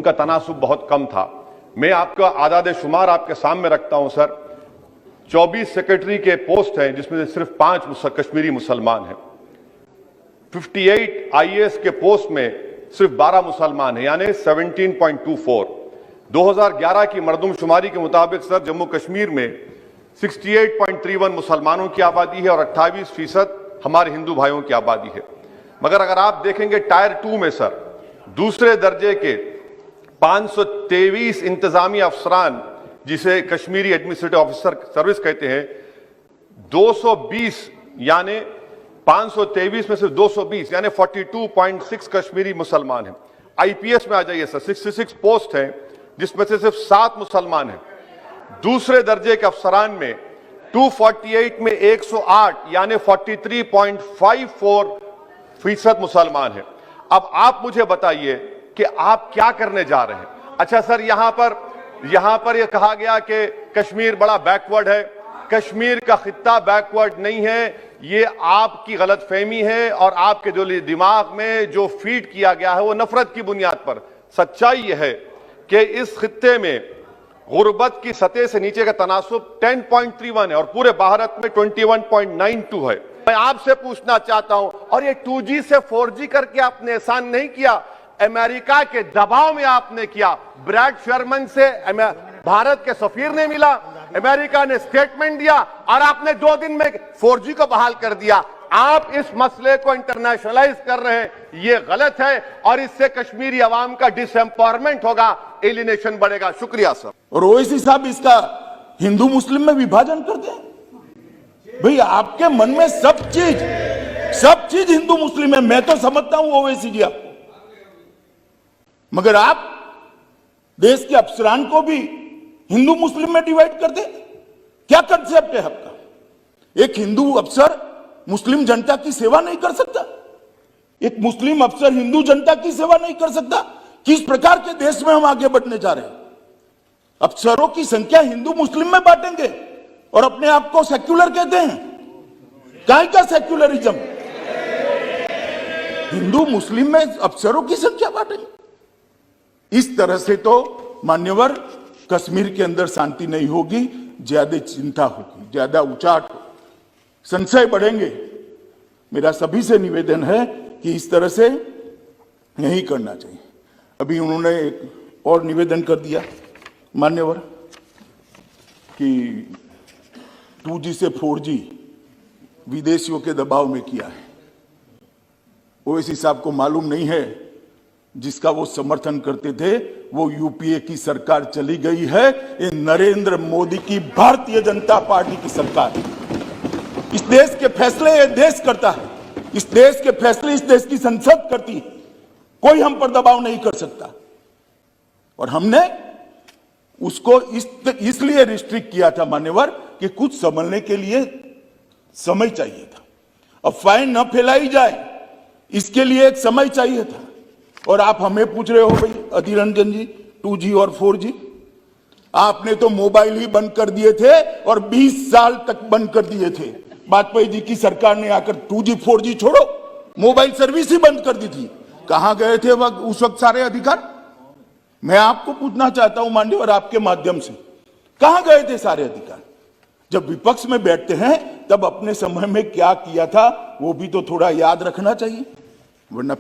उनका तनासुब बहुत कम था। मैं आपका आदाद शुमार आपके सामने रखता हूं सर। 24 सेक्रेटरी के पोस्ट हैं जिसमें से सिर्फ 5 कश्मीरी मुसलमान हैं। 58 IAS के पोस्ट में सिर्फ 12 मुसलमान हैं, यानी 17.24। 2011 की मरदमशुमारी के मुताबिक सर जम्मू कश्मीर में 68.31 मुसलमानों की आबादी है और 28% हमारे हिंदू भाइयों की आबादी है। मगर अगर आप देखेंगे टायर 2 में सर दूसरे दर्जे के 523 इंतजामी अफसरान, जिसे कश्मीरी एडमिनिस्ट्रेटिव ऑफिसर सर्विस कहते हैं, 220 यानी 523 में सिर्फ 220 यानी 42.6 कश्मीरी मुसलमान हैं। IPS में आ जाइए सर, 66 पोस्ट हैं जिसमें से सिर्फ 7 मुसलमान हैं। दूसरे दर्जे के अफसरान में 248 में 108 यानी 43.54% मुसलमान हैं। अब आप मुझे बताइए कि आप क्या करने जा रहे हैं। अच्छा सर, यहां पर यह कहा गया कि कश्मीर बड़ा बैकवर्ड है। कश्मीर का खित्ता बैकवर्ड नहीं है, ये आपकी गलतफहमी है और आपके जो दिमाग में जो फीड किया गया है वो नफरत की बुनियाद पर। सच्चाई यह है कि इस खित्ते में गुर्बत की सतह से नीचे का तनासुब 10.31 है और पूरे भारत में 21.92 है। मैं आपसे पूछना चाहता हूं, और ये 2G से 4G करके आपने एहसान नहीं किया, अमेरिका के दबाव में आपने किया। ब्रैड शर्मन से भारत के सफीर ने मिला, अमेरिका ने स्टेटमेंट दिया और आपने 2 दिन में 4G को बहाल कर दिया। आप इस मसले को इंटरनेशनलाइज कर रहे हैं, ये गलत है और इससे कश्मीरी अवाम का डिसएम्पावरमेंट होगा, एलिनेशन बढ़ेगा। शुक्रिया सर। और ओवैसी साहब इसका हिंदू मुस्लिम में विभाजन कर दें। भाई आपके मन में सब चीज हिंदू मुस्लिम है, मैं तो समझता हूं ओवैसी जी आपको, मगर आप देश के अफसरान को भी हिंदू मुस्लिम में डिवाइड कर दे। क्या कंसेप्ट है आपका? एक हिंदू अफसर मुस्लिम जनता की सेवा नहीं कर सकता, एक मुस्लिम अफसर हिंदू जनता की सेवा नहीं कर सकता। किस प्रकार के देश में हम आगे बढ़ने जा रहे हैं? अफसरों की संख्या हिंदू मुस्लिम में बांटेंगे और अपने आप को सेक्युलर कहते हैं। काय का सेक्युलरिज्म? हिंदू मुस्लिम में अफसरों की संख्या बांटेंगे। इस तरह से तो मान्यवर कश्मीर के अंदर शांति नहीं होगी, ज्यादा चिंता होगी, ज्यादा उचाट होगी, संशय बढ़ेंगे। मेरा सभी से निवेदन है कि इस तरह से नहीं करना चाहिए। अभी उन्होंने एक और निवेदन कर दिया मान्यवर कि 2G से 4G विदेशियों के दबाव में किया है। ओवैसी साहब को मालूम नहीं है जिसका वो समर्थन करते थे वो यूपीए की सरकार चली गई है। ये नरेंद्र मोदी की भारतीय जनता पार्टी की सरकार है। इस देश के फैसले ये देश करता है, इस देश के फैसले इस देश की संसद करती है। कोई हम पर दबाव नहीं कर सकता और हमने उसको इसलिए रिस्ट्रिक्ट किया था मान्यवर कि कुछ समझने के लिए समय चाहिए था। अफवाहें न फैलाई जाए इसके लिए एक समय चाहिए था। और आप हमें पूछ रहे हो भाई अधीर रंजन जी 2G और 4G, आपने तो मोबाइल ही बंद कर दिए थे और 20 साल तक बंद कर दिए थे। वाजपेयी जी की सरकार ने आकर 2G 4G छोड़ो, मोबाइल सर्विस ही बंद कर दी थी। कहां गए थे उस वक्त सारे अधिकार? मैं आपको पूछना चाहता हूं मान्यवर आपके माध्यम से, कहां गए थे सारे अधिकार? जब विपक्ष में बैठते हैं तब अपने समय में क्या किया था वो भी तो थोड़ा याद रखना चाहिए, वरना